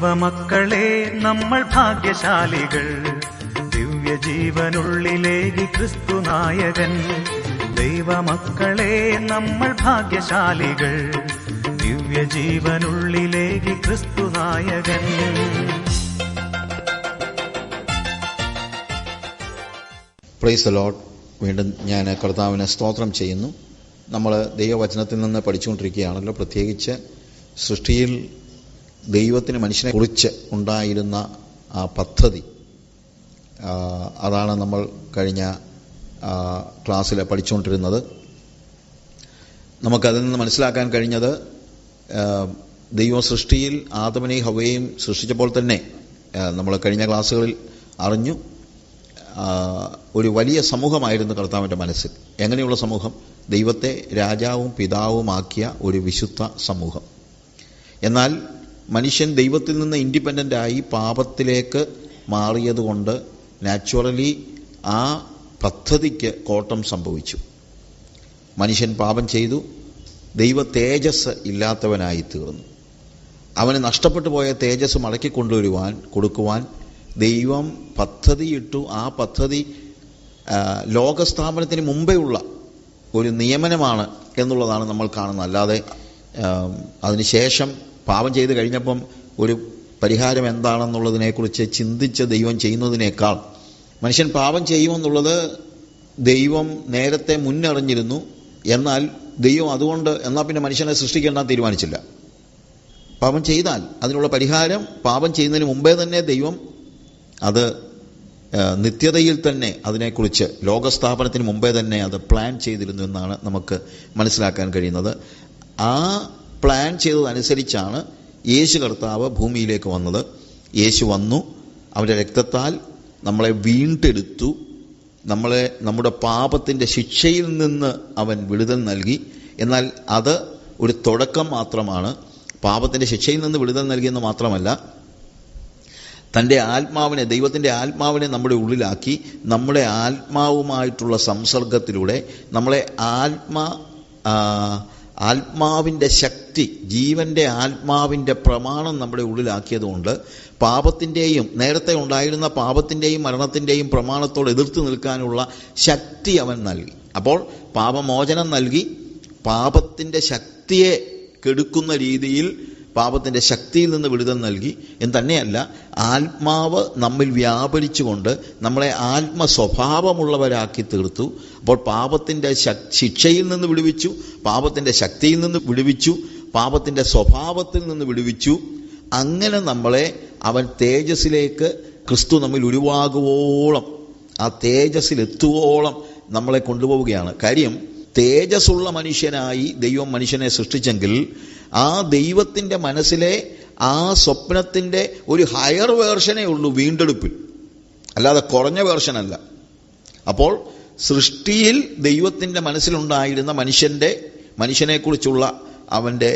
ദൈവമക്കളെ നമ്മൾ ഭാഗ്യശാലികൾ, ദിവ്യജീവനുള്ളിലേകി ക്രിസ്തുനായകൻ. ദൈവമക്കളെ നമ്മൾ ഭാഗ്യശാലികൾ, ദിവ്യജീവനുള്ളിലേകി ക്രിസ്തുനായകൻ. Praise the Lord. വീണ്ടും ഞാൻ കർത്താവിനെ സ്തോത്രം ചെയ്യുന്നു. നമ്മൾ ദൈവവചനത്തിൽ നിന്ന് പഠിച്ചുകൊണ്ടിരിക്കുകയാണല്ലോ. പ്രത്യേകിച്ച് സൃഷ്ടിയിൽ ദൈവത്തിന് മനുഷ്യനെ കുറിച്ച് ഉണ്ടായിരുന്ന ആ പദ്ധതി, അതാണ് നമ്മൾ കഴിഞ്ഞ ക്ലാസ്സിൽ പഠിച്ചുകൊണ്ടിരുന്നത്. നമുക്കതിൽ നിന്ന് മനസ്സിലാക്കാൻ കഴിഞ്ഞത്, ദൈവ സൃഷ്ടിയിൽ ആദമിനെയും ഹവ്വയെയും സൃഷ്ടിച്ചപ്പോൾ തന്നെ നമ്മൾ കഴിഞ്ഞ ക്ലാസ്സുകളിൽ അറിഞ്ഞു, ഒരു വലിയ സമൂഹമായിരുന്നു കർത്താവിൻ്റെ മനസ്സിൽ. എങ്ങനെയുള്ള സമൂഹം? ദൈവത്തെ രാജാവും പിതാവുമാക്കിയ ഒരു വിശുദ്ധ സമൂഹം. എന്നാൽ മനുഷ്യൻ ദൈവത്തിൽ നിന്ന് ഇൻഡിപെൻഡൻ്റായി പാപത്തിലേക്ക് മാറിയതുകൊണ്ട് നാച്ചുറലി ആ പദ്ധതിക്ക് കോട്ടം സംഭവിച്ചു. മനുഷ്യൻ പാപം ചെയ്തു, ദൈവ തേജസ് ഇല്ലാത്തവനായി തീർന്നു. അവന് നഷ്ടപ്പെട്ടു പോയ തേജസ് മടക്കി കൊടുക്കുവാൻ ദൈവം പദ്ധതിയിട്ടു. ആ പദ്ധതി ലോകസ്ഥാപനത്തിന് മുമ്പേ ഉള്ള ഒരു നിയമനമാണ് എന്നുള്ളതാണ് നമ്മൾ കാണുന്നത്. അല്ലാതെ അതിനുശേഷം പാപം ചെയ്ത് കഴിഞ്ഞപ്പം ഒരു പരിഹാരം എന്താണെന്നുള്ളതിനെക്കുറിച്ച് ചിന്തിച്ച് ദൈവം ചെയ്യുന്നതിനേക്കാൾ, മനുഷ്യൻ പാപം ചെയ്യുമെന്നുള്ളത് ദൈവം നേരത്തെ മുന്നറിഞ്ഞിരുന്നു. എന്നാൽ ദൈവം അതുകൊണ്ട് എന്നാൽ പിന്നെ മനുഷ്യനെ സൃഷ്ടിക്കേണ്ട തീരുമാനിച്ചില്ല. പാപം ചെയ്താൽ അതിനുള്ള പരിഹാരം പാപം ചെയ്യുന്നതിന് മുമ്പേ തന്നെ ദൈവം അത് നിത്യതയിൽ തന്നെ അതിനെക്കുറിച്ച് ലോകസ്ഥാപനത്തിന് മുമ്പേ തന്നെ അത് പ്ലാൻ ചെയ്തിരുന്നു എന്നാണ് നമുക്ക് മനസ്സിലാക്കാൻ കഴിയുന്നത്. ആ പ്ലാൻ ചെയ്തതനുസരിച്ചാണ് യേശു കർത്താവ് ഭൂമിയിലേക്ക് വന്നത്. യേശു വന്നു, അവൻ്റെ രക്തത്താൽ നമ്മളെ വീണ്ടെടുത്തു, നമ്മുടെ പാപത്തിൻ്റെ ശിക്ഷയിൽ നിന്ന് അവൻ വിടുതൽ നൽകി. എന്നാൽ അത് ഒരു തുടക്കം മാത്രമാണ്. പാപത്തിൻ്റെ ശിക്ഷയിൽ നിന്ന് വിടുതൽ നൽകിയെന്ന് മാത്രമല്ല, തൻ്റെ ആത്മാവിനെ, ദൈവത്തിൻ്റെ ആത്മാവിനെ നമ്മുടെ ഉള്ളിലാക്കി നമ്മുടെ ആത്മാവുമായിട്ടുള്ള സംസർഗത്തിലൂടെ നമ്മളെ ആത്മാവിൻ്റെ ശക്തി, ജീവൻ്റെ ആത്മാവിൻ്റെ പ്രമാണം നമ്മുടെ ഉള്ളിലാക്കിയതുകൊണ്ട് പാപത്തിൻ്റെയും നേരത്തെ ഉണ്ടായിരുന്ന പാപത്തിൻ്റെയും മരണത്തിൻ്റെയും പ്രമാണത്തോട് എതിർത്ത് നിൽക്കാനുള്ള ശക്തി അവൻ നൽകി. അപ്പോൾ പാപമോചനം നൽകി, പാപത്തിൻ്റെ ശക്തിയെ കെടുക്കുന്ന രീതിയിൽ പാപത്തിൻ്റെ ശക്തിയിൽ നിന്ന് വിടുതൽ നൽകി. എന്ന് തന്നെയല്ല, ആത്മാവ് നമ്മിൽ വ്യാപരിച്ചുകൊണ്ട് നമ്മളെ ആത്മസ്വഭാവമുള്ളവരാക്കി തീർത്തു. അപ്പോൾ പാപത്തിൻ്റെ ശിക്ഷയിൽ നിന്ന് വിടുവിച്ചു, പാപത്തിൻ്റെ ശക്തിയിൽ നിന്ന് വിടുവിച്ചു, പാപത്തിൻ്റെ സ്വഭാവത്തിൽ നിന്ന് വിടുവിച്ചു. അങ്ങനെ നമ്മളെ അവൻ തേജസ്സിലേക്ക്, ക്രിസ്തു നമ്മിൽ ഉരുവാകുവോളം, ആ തേജസ്സിലെത്തുവോളം നമ്മളെ കൊണ്ടുപോവുകയാണ്. കാര്യം, തേജസ്സുള്ള മനുഷ്യനായി ദൈവം മനുഷ്യനെ സൃഷ്ടിച്ചെങ്കിൽ ആ ദൈവത്തിൻ്റെ മനസ്സിലെ ആ സ്വപ്നത്തിൻ്റെ ഒരു ഹയർ വേർഷനേ ഉള്ളൂ വീണ്ടെടുപ്പിൽ, അല്ലാതെ കുറഞ്ഞ വേർഷനല്ല. അപ്പോൾ സൃഷ്ടിയിൽ ദൈവത്തിൻ്റെ മനസ്സിലുണ്ടായിരുന്ന മനുഷ്യനെക്കുറിച്ചുള്ള അവൻ്റെ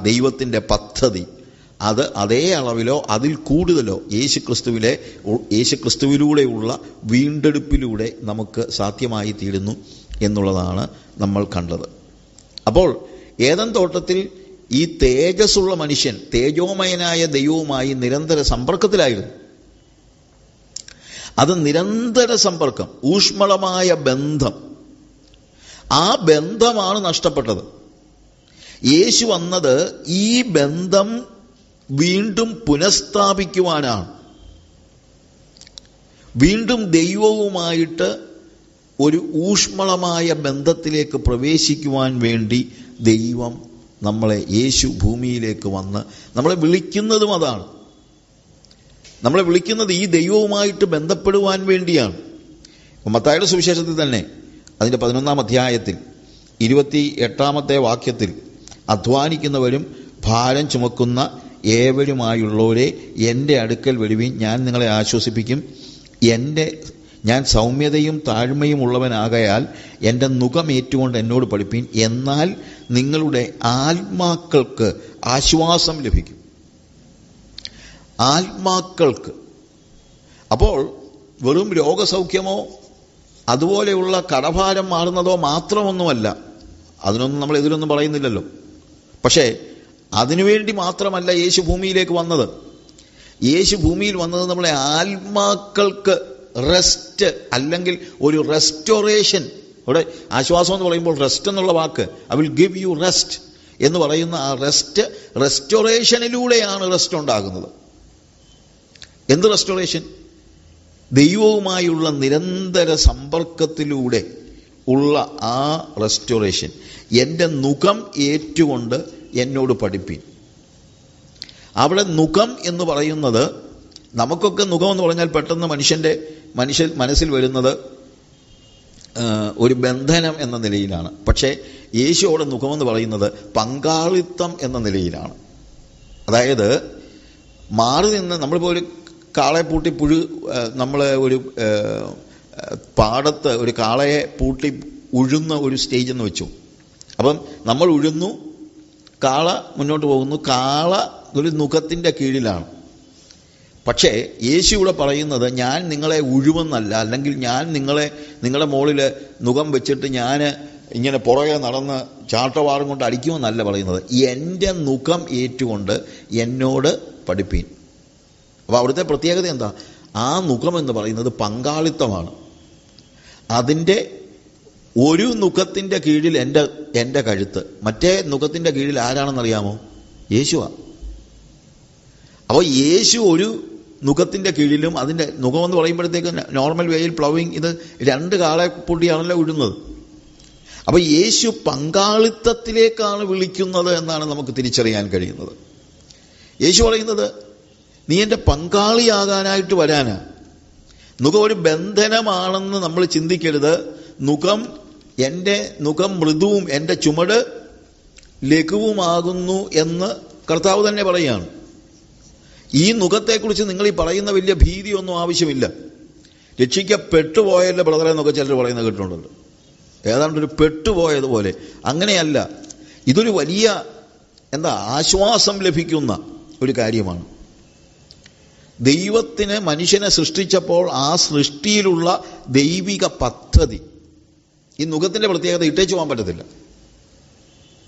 ദൈവത്തിൻ്റെ പദ്ധതി, അത് അതേ അളവിലോ അതിൽ കൂടുതലോ യേശുക്രിസ്തുവിലൂടെയുള്ള വീണ്ടെടുപ്പിലൂടെ നമുക്ക് സാധ്യമായി തീരുന്നു എന്നുള്ളതാണ് നമ്മൾ കണ്ടത്. അപ്പോൾ ഏദൻ തോട്ടത്തിൽ ഈ തേജസ്സുള്ള മനുഷ്യൻ തേജോമയനായ ദൈവവുമായി നിരന്തര സമ്പർക്കത്തിലായിരുന്നു. അത് നിരന്തര സമ്പർക്കം, ഊഷ്മളമായ ബന്ധം. ആ ബന്ധമാണ് നഷ്ടപ്പെട്ടത്. യേശു വന്നത് ഈ ബന്ധം വീണ്ടും പുനഃസ്ഥാപിക്കുവാനാണ്. വീണ്ടും ദൈവവുമായിട്ട് ഒരു ഊഷ്മളമായ ബന്ധത്തിലേക്ക് പ്രവേശിക്കുവാൻ വേണ്ടി ദൈവം യേശു ഭൂമിയിലേക്ക് വന്ന് നമ്മളെ വിളിക്കുന്നതും അതാണ്. നമ്മളെ വിളിക്കുന്നത് ഈ ദൈവവുമായിട്ട് ബന്ധപ്പെടുവാൻ വേണ്ടിയാണ്. മത്തായിയുടെ സുവിശേഷത്തിൽ തന്നെ അതിൻ്റെ 11-ാം അധ്യായത്തിൽ 28-ാമത്തെ വാക്യത്തിൽ, അധ്വാനിക്കുന്നവരും ഭാരം ചുമക്കുന്ന ഏവരുമായുള്ളവരെ എൻ്റെ അടുക്കൽ വരുവിൻ, ഞാൻ നിങ്ങളെ ആശ്വസിപ്പിക്കും. ഞാൻ സൗമ്യതയും താഴ്മയും ഉള്ളവനാകയാൽ എൻ്റെ നുകമേറ്റുകൊണ്ട് എന്നോട് പഠിപ്പീൻ, എന്നാൽ നിങ്ങളുടെ ആത്മാക്കൾക്ക് ആശ്വാസം ലഭിക്കും. ആത്മാക്കൾക്ക്. അപ്പോൾ വെറും രോഗസൗഖ്യമോ അതുപോലെയുള്ള കടഭാരം മാറുന്നതോ മാത്രമൊന്നുമല്ല. അതിനൊന്നും നമ്മൾ എതിരൊന്നും പറയുന്നില്ലല്ലോ. പക്ഷേ അതിനുവേണ്ടി മാത്രമല്ല യേശു ഭൂമിയിലേക്ക് വന്നത്. യേശു ഭൂമിയിൽ വന്നത് നമ്മളെ ആത്മാക്കൾക്ക് റെസ്റ്റ് അല്ലെങ്കിൽ ഒരു റെസ്റ്റോറേഷൻ. ഇവിടെ ആശ്വാസം എന്ന് പറയുമ്പോൾ റെസ്റ്റ് എന്നുള്ള വാക്ക്, I will give you rest എന്ന് പറയുന്ന ആ റെസ്റ്റോറേഷനിലൂടെയാണ് റെസ്റ്റ് ഉണ്ടാകുന്നത്. എന്ത് റെസ്റ്റോറേഷൻ? ദൈവവുമായുള്ള നിരന്തര സമ്പർക്കത്തിലൂടെ ഉള്ള ആ റെസ്റ്റോറേഷൻ. എൻ്റെ മുഖം ഏറ്റുകൊണ്ട് എന്നോട് പഠിപ്പീൻ. അവിടെ മുഖം എന്ന് പറയുന്നത്, നമുക്കൊക്കെ മുഖം എന്ന് പറഞ്ഞാൽ പെട്ടെന്ന് മനുഷ്യ മനസ്സിൽ വരുന്നത് ഒരു ബന്ധനം എന്ന നിലയിലാണ്. പക്ഷേ യേശുവോടെ മുഖമെന്ന് പറയുന്നത് പങ്കാളിത്തം എന്ന നിലയിലാണ്. അതായത് മാറി നിന്ന്, നമ്മളിപ്പോൾ ഒരു കാളയെ പൂട്ടി നമ്മൾ ഒരു പാടത്ത് ഒരു കാളയെ പൂട്ടി ഉഴുന്ന ഒരു സ്റ്റേജ് എന്ന് വെച്ചു. അപ്പം നമ്മൾ ഉഴുന്നു, കാള മുന്നോട്ട് പോകുന്നു. കാള ഒരു നുഖത്തിൻ്റെ കീഴിലാണ്. പക്ഷേ യേശു ഇവിടെ പറയുന്നത്, ഞാൻ നിങ്ങളെ ഉഴുവെന്നല്ല, അല്ലെങ്കിൽ ഞാൻ നിങ്ങളുടെ മുകളിൽ നുഖം വെച്ചിട്ട് ഞാൻ ഇങ്ങനെ പുറകെ നടന്ന് ചാട്ടവാറും കൊണ്ട് അടിക്കുമെന്നല്ല പറയുന്നത്. എൻ്റെ നുഖം ഏറ്റുകൊണ്ട് എന്നോട് പഠിപ്പീൻ. അപ്പോൾ അവിടുത്തെ പ്രത്യേകത എന്താ? ആ നുഖം എന്ന് പറയുന്നത് പങ്കാളിത്തമാണ്. അതിൻ്റെ ഒരു നുഖത്തിൻ്റെ കീഴിൽ എൻ്റെ കഴുത്ത്, മറ്റേ നുഖത്തിൻ്റെ കീഴിൽ ആരാണെന്നറിയാമോ? യേശുവാണ്. അപ്പോൾ യേശു ഒരു നുഖത്തിൻ്റെ കീഴിലും, അതിൻ്റെ നുഖമെന്ന് പറയുമ്പോഴത്തേക്ക് നോർമൽ വേയിൽ പ്ലവിങ്, ഇത് 2 കാളപ്പൊടിയാണല്ലോ ഇടുന്നത്. അപ്പോൾ യേശു പങ്കാളിത്തത്തിലേക്കാണ് വിളിക്കുന്നത് എന്നാണ് നമുക്ക് തിരിച്ചറിയാൻ കഴിയുന്നത്. യേശു പറയുന്നത്, നീ എൻ്റെ പങ്കാളിയാകാനായിട്ട് വരാനാ. നുഖം ഒരു ബന്ധനമാണെന്ന് നമ്മൾ ചിന്തിക്കരുത്. എൻ്റെ നുഖം മൃദുവും എൻ്റെ ചുമട് ലഘുവുമാകുന്നു എന്ന് കർത്താവ് തന്നെ പറയുകയാണ്. ഈ നുഖത്തെക്കുറിച്ച് നിങ്ങൾ ഈ പറയുന്ന വലിയ ഭീതിയൊന്നും ആവശ്യമില്ല. രക്ഷിക്കപ്പെട്ടുപോയല്ലേ ബ്രദറെ എന്നൊക്കെ ചിലർ പറയുന്നത് കേട്ടിട്ടുണ്ടല്ലോ, ഏതാണ്ടൊരു പെട്ടുപോയതുപോലെ. അങ്ങനെയല്ല, ഇതൊരു വലിയ ആശ്വാസം ലഭിക്കുന്ന ഒരു കാര്യമാണ്. ദൈവത്തിന് മനുഷ്യനെ സൃഷ്ടിച്ചപ്പോൾ ആ സൃഷ്ടിയിലുള്ള ദൈവിക പദ്ധതി, ഈ നുഖത്തിൻ്റെ പ്രത്യേകത ഇട്ടേച്ചു പോകാൻ പറ്റത്തില്ല,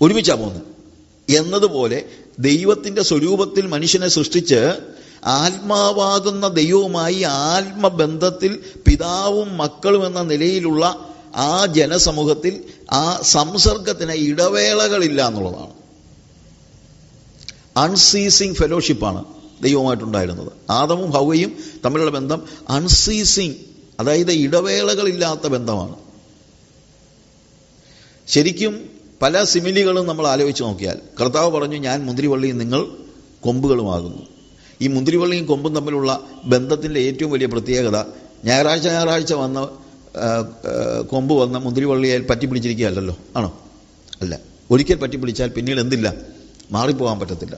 ഒരുമിച്ചാണ് പോകുന്നത് എന്നതുപോലെ ദൈവത്തിൻ്റെ സ്വരൂപത്തിൽ മനുഷ്യനെ സൃഷ്ടിച്ച് ആത്മാവാകുന്ന ദൈവവുമായി ആത്മബന്ധത്തിൽ പിതാവും മക്കളും എന്ന നിലയിലുള്ള ആ ജനസമൂഹത്തിൽ ആ സംസർഗത്തിന് ഇടവേളകളില്ല എന്നുള്ളതാണ്. അൺസീസിങ് ഫെലോഷിപ്പാണ് ദൈവവുമായിട്ടുണ്ടായിരുന്നത്. ആദമും ഹവ്വയും തമ്മിലുള്ള ബന്ധം അൺസീസിങ്, അതായത് ഇടവേളകളില്ലാത്ത ബന്ധമാണ്. ശരിക്കും പല സിമിലികളും നമ്മൾ ആലോചിച്ച് നോക്കിയാൽ, കർത്താവ് പറഞ്ഞു, ഞാൻ മുന്തിരിവള്ളിയും നിങ്ങൾ കൊമ്പുകളുമാകുന്നു. ഈ മുന്തിരിവള്ളിയും കൊമ്പും തമ്മിലുള്ള ബന്ധത്തിൻ്റെ ഏറ്റവും വലിയ പ്രത്യേകത, ഞായറാഴ്ച വന്ന് കൊമ്പ് വന്ന് മുന്തിരിവള്ളിയെ പറ്റിപ്പിടിച്ചിരിക്കുകയല്ലോ, ആണോ? അല്ല. ഒരിക്കൽ പറ്റിപ്പിടിച്ചാൽ പിന്നീട് എന്തില്ല, മാറിപ്പോകാൻ പറ്റത്തില്ല.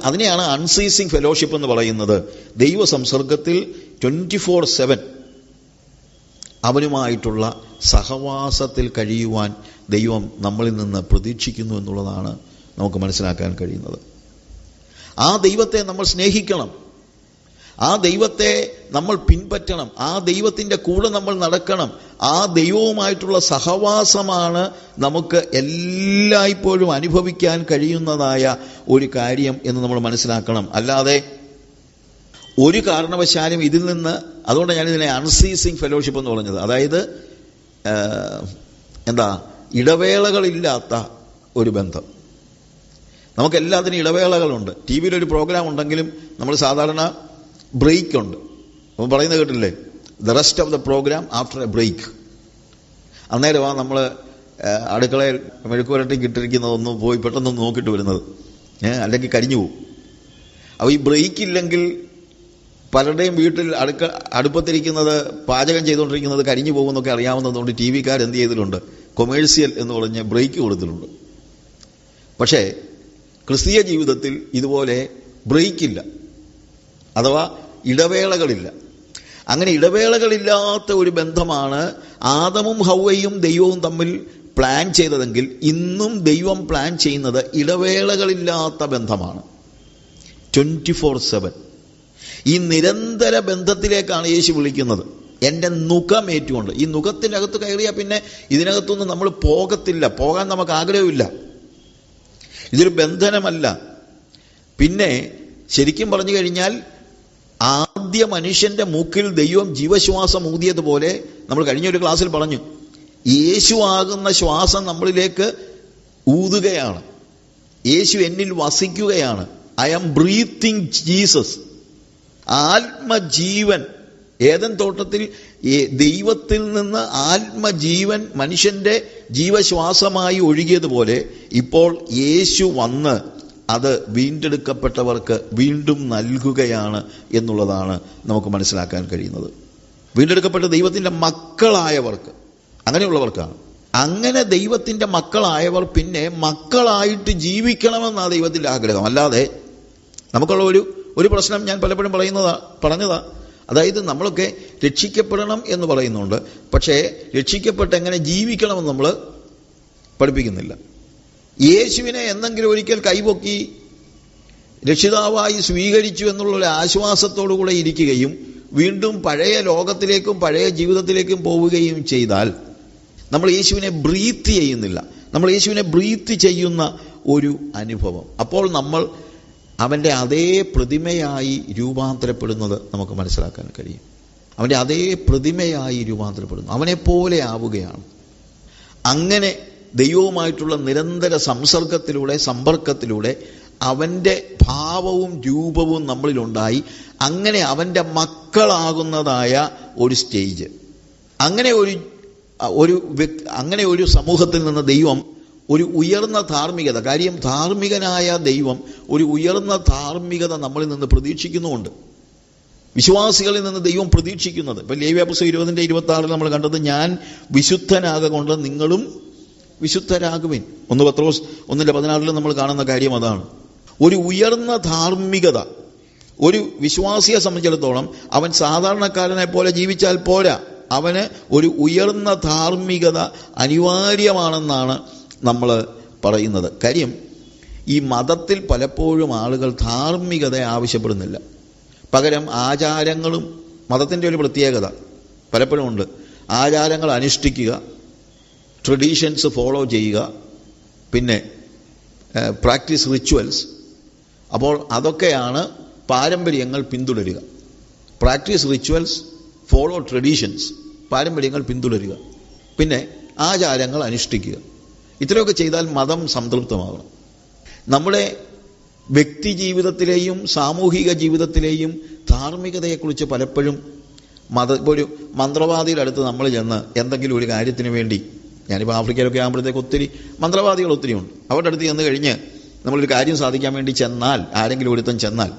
അതിനെയാണ് അൺസീസിങ് ഫെലോഷിപ്പ് എന്ന് പറയുന്നത്. ദൈവ സംസർഗത്തിൽ 24/7 അവനുമായിട്ടുള്ള സഹവാസത്തിൽ കഴിയുവാൻ ദൈവം നമ്മളിൽ നിന്ന് പ്രതീക്ഷിക്കുന്നു എന്നുള്ളതാണ് നമുക്ക് മനസ്സിലാക്കാൻ കഴിയുന്നത്. ആ ദൈവത്തെ നമ്മൾ സ്നേഹിക്കണം, ആ ദൈവത്തെ നമ്മൾ പിൻപറ്റണം, ആ ദൈവത്തിൻ്റെ കൂടെ നമ്മൾ നടക്കണം. ആ ദൈവവുമായിട്ടുള്ള സഹവാസമാണ് നമുക്ക് എല്ലായ്പ്പോഴും അനുഭവിക്കാൻ കഴിയുന്നതായ ഒരു കാര്യം എന്ന് നമ്മൾ മനസ്സിലാക്കണം. അല്ലാതെ ഒരു കാരണവശാലും ഇതിൽ നിന്ന്, അതുകൊണ്ട് ഞാനിതിനെ അൺസീസിങ് ഫെലോഷിപ്പ് എന്ന് പറഞ്ഞത്, അതായത് ഇടവേളകളില്ലാത്ത ഒരു ബന്ധം. നമുക്കെല്ലാത്തിനും ഇടവേളകളുണ്ട്. ടി വിയിലൊരു പ്രോഗ്രാം ഉണ്ടെങ്കിലും നമ്മൾ സാധാരണ ബ്രേക്ക് ഉണ്ട്. അപ്പം പറയുന്നത് കേട്ടില്ലേ, the rest of the program after a break. അന്നേരമാണ് നമ്മൾ അടുക്കളയിൽ മെഴുക്കുവരട്ടിക്ക് ഇട്ടിരിക്കുന്നതൊന്ന് പോയി പെട്ടെന്ന് നോക്കിയിട്ട് വരുന്നത്, അല്ലെങ്കിൽ കരിഞ്ഞു പോകും. അപ്പോൾ ഈ ബ്രേക്ക് ഇല്ലെങ്കിൽ പലരുടെയും വീട്ടിൽ അടുപ്പത്തിരിക്കുന്നത്, പാചകം ചെയ്തുകൊണ്ടിരിക്കുന്നത് കരിഞ്ഞു പോകുമെന്നൊക്കെ അറിയാവുന്നതുകൊണ്ട് ടി വിക്കാർ എന്ത് ചെയ്തിട്ടുണ്ട്, കൊമേഴ്സ്യൽ എന്ന് പറഞ്ഞ് ബ്രേക്ക് കൊടുത്തിട്ടുണ്ട്. പക്ഷേ ക്രിസ്തീയ ജീവിതത്തിൽ ഇതുപോലെ ബ്രേക്കില്ല, അഥവാ ഇടവേളകളില്ല. അങ്ങനെ ഇടവേളകളില്ലാത്ത ഒരു ബന്ധമാണ് ആദമും ഹവ്വയും ദൈവവും തമ്മിൽ പ്ലാൻ ചെയ്തതെങ്കിൽ ഇന്നും ദൈവം പ്ലാൻ ചെയ്യുന്നത് ഇടവേളകളില്ലാത്ത ബന്ധമാണ്. 24/7 ഈ നിരന്തര ബന്ധത്തിലേക്കാണ് യേശു വിളിക്കുന്നത്. എൻ്റെ നുഖം ഏറ്റുകൊണ്ട്. ഈ നുഖത്തിൻ്റെ അകത്ത് കയറിയാൽ പിന്നെ ഇതിനകത്തൊന്നും നമ്മൾ പോകത്തില്ല, പോകാൻ നമുക്ക് ആഗ്രഹമില്ല. ഇതൊരു ബന്ധനമല്ല. പിന്നെ ശരിക്കും പറഞ്ഞു കഴിഞ്ഞാൽ ആദ്യ മനുഷ്യന്റെ മൂക്കിൽ ദൈവം ജീവശ്വാസം ഊതിയതുപോലെ നമ്മൾ കഴിഞ്ഞൊരു ക്ലാസ്സിൽ പറഞ്ഞു, യേശു ആകുന്ന ശ്വാസം നമ്മളിലേക്ക് ഊതുകയാണ്. യേശു എന്നിൽ വസിക്കുകയാണ്. I am breathing Jesus. ആത്മജീവൻ ഏദൻ തോട്ടത്തിൽ ദൈവത്തിൽ നിന്ന് ആത്മജീവൻ മനുഷ്യന്റെ ജീവശ്വാസമായി ഒഴുകിയതുപോലെ ഇപ്പോൾ യേശു വന്ന് അത് വീണ്ടെടുക്കപ്പെട്ടവർക്ക് വീണ്ടും നൽകുകയാണ് എന്നുള്ളതാണ് നമുക്ക് മനസ്സിലാക്കാൻ കഴിയുന്നത്. വീണ്ടെടുക്കപ്പെട്ട ദൈവത്തിന്റെ മക്കളായവർക്ക്, അങ്ങനെയുള്ളവർക്കാണ്. അങ്ങനെ ദൈവത്തിന്റെ മക്കളായവർ പിന്നെ മക്കളായിട്ട് ജീവിക്കണമെന്നാണ് ദൈവത്തിന്റെ ആഗ്രഹം. അല്ലാതെ നമുക്കുള്ള ഒരു പ്രശ്നം ഞാൻ പലപ്പോഴും പറഞ്ഞതാ, അതായത് നമ്മളൊക്കെ രക്ഷിക്കപ്പെടണം എന്ന് പറയുന്നുണ്ട്, പക്ഷേ രക്ഷിക്കപ്പെട്ട് എങ്ങനെ ജീവിക്കണമെന്ന് നമ്മൾ പഠിപ്പിക്കുന്നില്ല. യേശുവിനെ എന്തെങ്കിലും ഒരിക്കൽ കൈപൊക്കി രക്ഷിതാവായി സ്വീകരിച്ചു എന്നുള്ള ആശ്വാസത്തോടു കൂടെ ഇരിക്കുകയും വീണ്ടും പഴയ ലോകത്തിലേക്കും പഴയ ജീവിതത്തിലേക്കും പോവുകയും ചെയ്താൽ നമ്മൾ യേശുവിനെ ബ്രീത്ത് ചെയ്യുന്നില്ല. നമ്മൾ യേശുവിനെ ബ്രീത്ത് ചെയ്യുന്ന ഒരു അനുഭവം, അപ്പോൾ നമ്മൾ അവൻ്റെ അതേ പ്രതിമയായി രൂപാന്തരപ്പെടുന്നത് നമുക്ക് മനസ്സിലാക്കാൻ കഴിയും. അവൻ്റെ അതേ പ്രതിമയായി രൂപാന്തരപ്പെടുന്നു, അവനെപ്പോലെ ആവുകയാണ്. അങ്ങനെ ദൈവവുമായിട്ടുള്ള നിരന്തര സമ്പർക്കത്തിലൂടെ അവൻ്റെ ഭാവവും രൂപവും നമ്മളിലുണ്ടായി അങ്ങനെ അവൻ്റെ മക്കളാകുന്നതായ ഒരു സ്റ്റേജ്. അങ്ങനെ ഒരു സമൂഹത്തിൽ നിന്ന് ദൈവം ഒരു ഉയർന്ന ധാർമ്മികത, കാര്യം ധാർമ്മികനായ ദൈവം ഒരു ഉയർന്ന ധാർമ്മികത നമ്മളിൽ നിന്ന് പ്രതീക്ഷിക്കുന്നുമുണ്ട്. വിശ്വാസികളിൽ നിന്ന് ദൈവം പ്രതീക്ഷിക്കുന്നത്, ഇപ്പം ലേവ്യാപുസ്തകം 20:26 നമ്മൾ കണ്ടത്, ഞാൻ വിശുദ്ധനാകൊണ്ട് നിങ്ങളും വിശുദ്ധരാകുവിൻ. 1 പത്രോസ് 1:14 നമ്മൾ കാണുന്ന കാര്യം അതാണ്. ഒരു ഉയർന്ന ധാർമ്മികത ഒരു വിശ്വാസിയെ സംബന്ധിച്ചിടത്തോളം അവൻ സാധാരണക്കാരനെ പോലെ ജീവിച്ചാൽ പോരാ, അവന് ഒരു ഉയർന്ന ധാർമ്മികത അനിവാര്യമാണെന്നാണ് നമ്മൾ പറയുന്നത്. കാര്യം ഈ മതത്തിൽ പലപ്പോഴും ആളുകൾ ധാർമ്മികത ആവശ്യപ്പെടുന്നില്ല, പകരം ആചാരങ്ങളും, മതത്തിൻ്റെ ഒരു പ്രത്യേകത പലപ്പോഴും ഉണ്ട്, ആചാരങ്ങൾ അനുഷ്ഠിക്കുക, ട്രഡീഷൻസ് ഫോളോ ചെയ്യുക, പിന്നെ പ്രാക്ടീസ് റിച്വൽസ്. അപ്പോൾ അതൊക്കെയാണ് പാരമ്പര്യങ്ങൾ പിന്തുടരുക. പ്രാക്ടീസ് റിച്വൽസ്, ഫോളോ ട്രഡീഷൻസ്, പാരമ്പര്യങ്ങൾ പിന്തുടരുക, പിന്നെ ആചാരങ്ങൾ അനുഷ്ഠിക്കുക. ഇത്രയൊക്കെ ചെയ്താൽ മതം സംതൃപ്തമാകണം. നമ്മുടെ വ്യക്തി ജീവിതത്തിലെയും സാമൂഹിക ജീവിതത്തിലെയും ധാർമ്മികതയെക്കുറിച്ച് പലപ്പോഴും ഒരു മന്ത്രവാദിയുടെ അടുത്ത് നമ്മൾ ചെന്ന് എന്തെങ്കിലും ഒരു കാര്യത്തിന് വേണ്ടി, ഞാനിപ്പോൾ ആഫ്രിക്കയിലൊക്കെ ആകുമ്പോഴത്തേക്ക് ഒത്തിരി മന്ത്രവാദികൾ ഒത്തിരി ഉണ്ട്, അവരുടെ അടുത്ത് ചെന്ന് കഴിഞ്ഞ് നമ്മളൊരു കാര്യം സാധിക്കാൻ വേണ്ടി ചെന്നാൽ, ആരെങ്കിലും ഒരുത്തൻ ചെന്നാൽ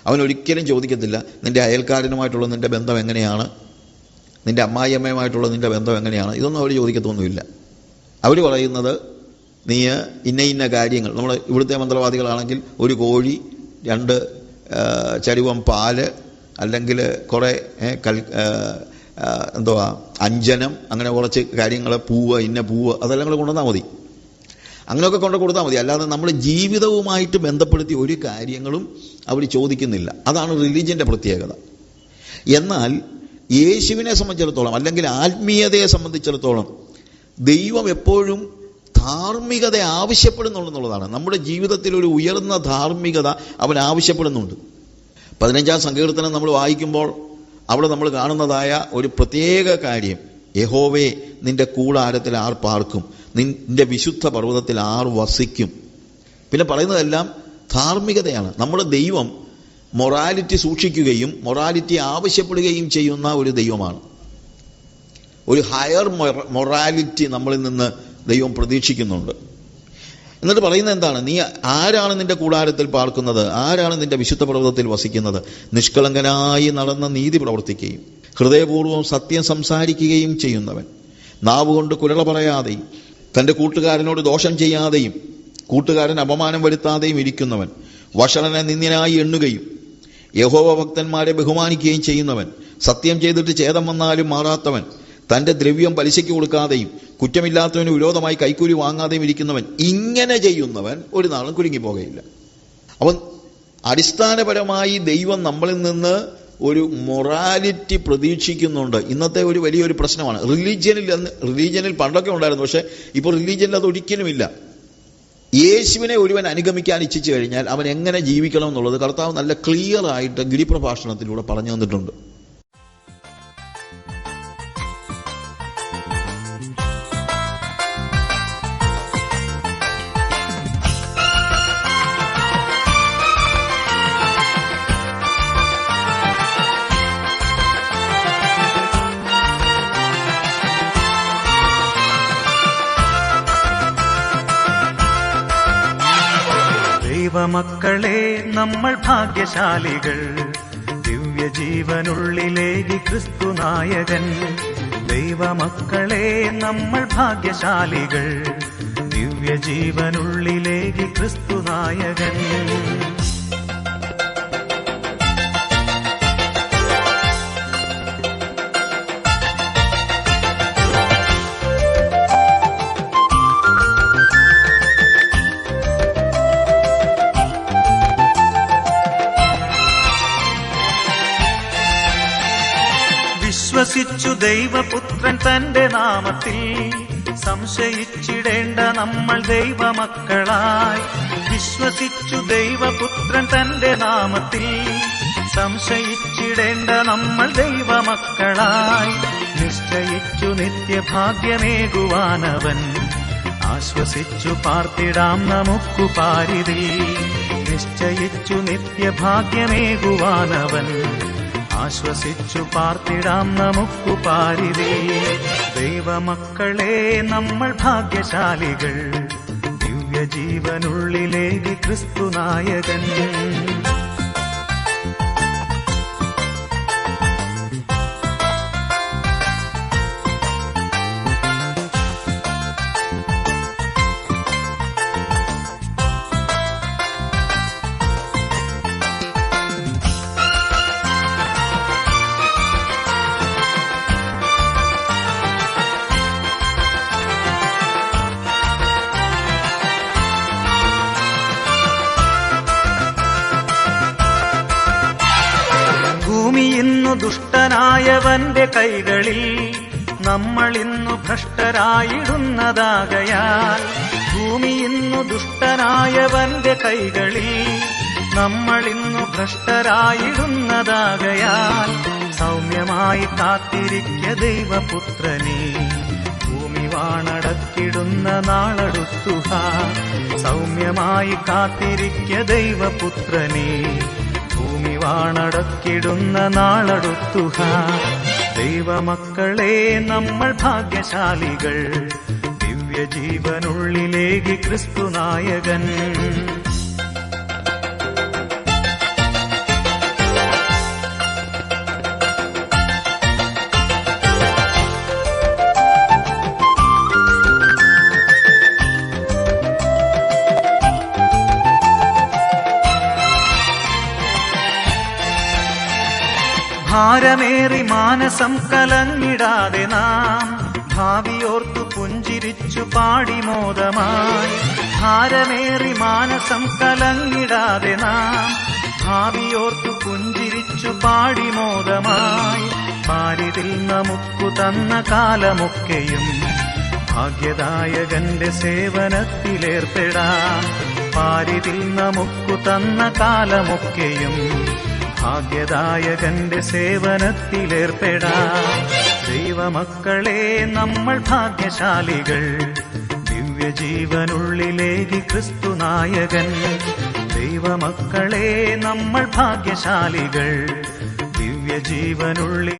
അവൻ ഒരിക്കലും ചോദിക്കത്തില്ല നിൻ്റെ അയൽക്കാരനുമായിട്ടുള്ള നിൻ്റെ ബന്ധം എങ്ങനെയാണ്, നിൻ്റെ അമ്മായിയമ്മയുമായിട്ടുള്ള നിൻ്റെ ബന്ധം എങ്ങനെയാണ്, ഇതൊന്നും അവർ ചോദിക്കത്തൊന്നുമില്ല. അവർ പറയുന്നത് നീ ഇന്ന കാര്യങ്ങൾ, നമ്മൾ ഇവിടുത്തെ മന്ത്രവാദികളാണെങ്കിൽ ഒരു കോഴി, 2 ചരുവം പാല്, അല്ലെങ്കിൽ കുറേ അഞ്ജനം, അങ്ങനെ കുറച്ച് കാര്യങ്ങൾ, ഇന്ന പൂവ്, അതെല്ലാം കൂടെ കൊണ്ടുവന്നാൽ മതി. അങ്ങനെയൊക്കെ കൊടുത്താൽ മതി. അല്ലാതെ നമ്മൾ ജീവിതവുമായിട്ട് ബന്ധപ്പെടുത്തി ഒരു കാര്യങ്ങളും അവർ ചോദിക്കുന്നില്ല. അതാണ് റിലീജിയൻ്റെ പ്രത്യേകത. എന്നാൽ യേശുവിനെ സംബന്ധിച്ചിടത്തോളം, അല്ലെങ്കിൽ ആത്മീയതയെ സംബന്ധിച്ചിടത്തോളം, ദൈവം എപ്പോഴും ധാർമ്മികത ആവശ്യപ്പെടുന്നുള്ളതാണ്. നമ്മുടെ ജീവിതത്തിൽ ഒരു ഉയർന്ന ധാർമ്മികത അവൻ ആവശ്യപ്പെടുന്നുണ്ട്. 15-ാം സങ്കീർത്തനം നമ്മൾ വായിക്കുമ്പോൾ അവിടെ നമ്മൾ കാണുന്നതായ ഒരു പ്രത്യേക കാര്യം, യഹോവേ നിന്റെ കൂടാരത്തിൽ ആർ പാർക്കും, നിന്റെ വിശുദ്ധ പർവ്വതത്തിൽ ആർ വസിക്കും. പിന്നെ പറയുന്നതെല്ലാം ധാർമ്മികതയാണ്. നമ്മുടെ ദൈവം മൊറാലിറ്റി സൂക്ഷിക്കുകയും മൊറാലിറ്റി ആവശ്യപ്പെടുകയും ചെയ്യുന്ന ഒരു ദൈവമാണ്. ഒരു ഹയർ മൊറാലിറ്റി നമ്മളിൽ നിന്ന് ദൈവം പ്രതീക്ഷിക്കുന്നുണ്ട്. എന്നിട്ട് പറയുന്നത് എന്താണ്? നീ ആരാണ് നിന്റെ കൂടാരത്തിൽ പാർക്കുന്നത്, ആരാണ് നിന്റെ വിശുദ്ധ പർവ്വതത്തിൽ വസിക്കുന്നത്? നിഷ്കളങ്കനായി നടന്ന നീതി പ്രവർത്തിക്കുകയും ഹൃദയപൂർവ്വം സത്യം സംസാരിക്കുകയും ചെയ്യുന്നവൻ, നാവുകൊണ്ട് കുലള പറയാതെയും തൻ്റെ കൂട്ടുകാരനോട് ദോഷം ചെയ്യാതെയും കൂട്ടുകാരൻ അപമാനം വരുത്താതെയും ഇരിക്കുന്നവൻ, വഷളനെ നിന്ദ്യനായി എണ്ണുകയും യഹോവ ഭക്തന്മാരെ ബഹുമാനിക്കുകയും ചെയ്യുന്നവൻ, സത്യം ചെയ്തിട്ട് ഛേദം വന്നാലും മാറാത്തവൻ, തൻ്റെ ദ്രവ്യം പലിശയ്ക്ക് കൊടുക്കാതെയും കുറ്റമില്ലാത്തവന് വിരോധമായി കൈക്കൂലി വാങ്ങാതെയും ഇരിക്കുന്നവൻ, ഇങ്ങനെ ചെയ്യുന്നവൻ ഒരു നാളും കുലുങ്ങിപ്പോകയില്ല. അപ്പം അടിസ്ഥാനപരമായി ദൈവം നമ്മളിൽ നിന്ന് ഒരു മൊറാലിറ്റി പ്രതീക്ഷിക്കുന്നുണ്ട്. ഇന്നത്തെ ഒരു വലിയൊരു പ്രശ്നമാണ് റിലീജിയനിൽ പണ്ടൊക്കെ ഉണ്ടായിരുന്നു, പക്ഷേ ഇപ്പോൾ റിലീജിയനിൽ അത് ഒരിക്കലുമില്ല. യേശുവിനെ ഒരുവൻ അനുഗമിക്കാൻ ഇച്ഛിച്ചു കഴിഞ്ഞാൽ അവൻ എങ്ങനെ ജീവിക്കണം എന്നുള്ളത് കർത്താവ് നല്ല ക്ലിയർ ആയിട്ട് ഗിരിപ്രഭാഷണത്തിലൂടെ പറഞ്ഞു തന്നിട്ടുണ്ട്. ദൈവമക്കളെ നമ്മൾ ഭാഗ്യശാലികൾ, ദിവ്യജീവനുള്ളിലേകി ക്രിസ്തു നായകൻ. ദൈവമക്കളെ നമ്മൾ ഭാഗ്യശാലികൾ, ദിവ്യജീവനുള്ളിലേകി ക്രിസ്തു നായകൻ. വിശ്വസിച്ചു ദൈവപുത്രൻ തന്റെ നാമത്തിൽ, സംശയിച്ചിടേണ്ട നമ്മൾ ദൈവമക്കളായി. വിശ്വസിച്ചു ദൈവപുത്രൻ തന്റെ നാമത്തിൽ, സംശയിച്ചിടേണ്ട നമ്മൾ ദൈവമക്കളായി. നിശ്ചയിച്ചു നിത്യഭാഗ്യമേകുവാനവൻ, ആശ്വസിച്ചു പാർത്തിടാം നമുക്കു പാരിതിൽ. നിശ്ചയിച്ചു നിത്യഭാഗ്യമേകുവാനവൻ, ആശ്വസിച്ചു പാർത്തിടാം നമുക്കു പാരിതേ. ദൈവമക്കളെ നമ്മൾ ഭാഗ്യശാലികൾ, ദിവ്യജീവനുള്ളിലേകി ക്രിസ്തു നായകൻ. ഭൂമി ഇന്നു ദുഷ്ടനായവന്റെ കൈകളിൽ, നമ്മൾ ഇന്നു ഭ്രഷ്ടരായിടുന്നതാകയാൽ. ഭൂമി ഇന്നു ദുഷ്ടനായവന്റെ കൈകളിൽ, നമ്മൾ ഇന്നു ഭ്രഷ്ടരായിടുന്നതാകയാൽ. സൗമ്യമായി കാത്തിരിക്ക ദൈവപുത്രനെ, ഭൂമി വാണടക്കിടുന്ന നാളടുത്തുക. സൗമ്യമായി കാത്തിരിക്ക ദൈവപുത്രനെ, ഭൂമി വാണടക്കിടുന്ന നാളടുത്തുക. ദൈവമക്കളെ നമ്മൾ ഭാഗ്യശാലികൾ, ദിവ്യജീവനുള്ളിലേകി ക്രിസ്തു നായകൻ. ഭാരമേറി മാനസം കലങ്ങിടാതെ നാം, ഭാവിയോർത്തു പുഞ്ചിരിച്ചു പാടി മോദമായി. ഭാരമേറി മാനസം കലങ്ങിടാതെ നാം, ഭാവിയോർത്തു പുഞ്ചിരിച്ചു പാടി മോദമായി. പാരിതിൽ നമുക്കു തന്ന കാലമൊക്കെയും, ഭാഗ്യദായകന്റെ സേവനത്തിലേർപ്പെടാം. പാരിതിൽ നമുക്കു തന്ന കാലമൊക്കെയും, ഭാഗ്യദായകന്റെ സേവനത്തിലേർപ്പെടാം. ദൈവമക്കളെ നമ്മൾ ഭാഗ്യശാലികൾ, ദിവ്യജീവനുള്ളിലേകി ക്രിസ്തു നായകൻ. ദൈവമക്കളെ നമ്മൾ ഭാഗ്യശാലികൾ, ദിവ്യജീവനുള്ളിൽ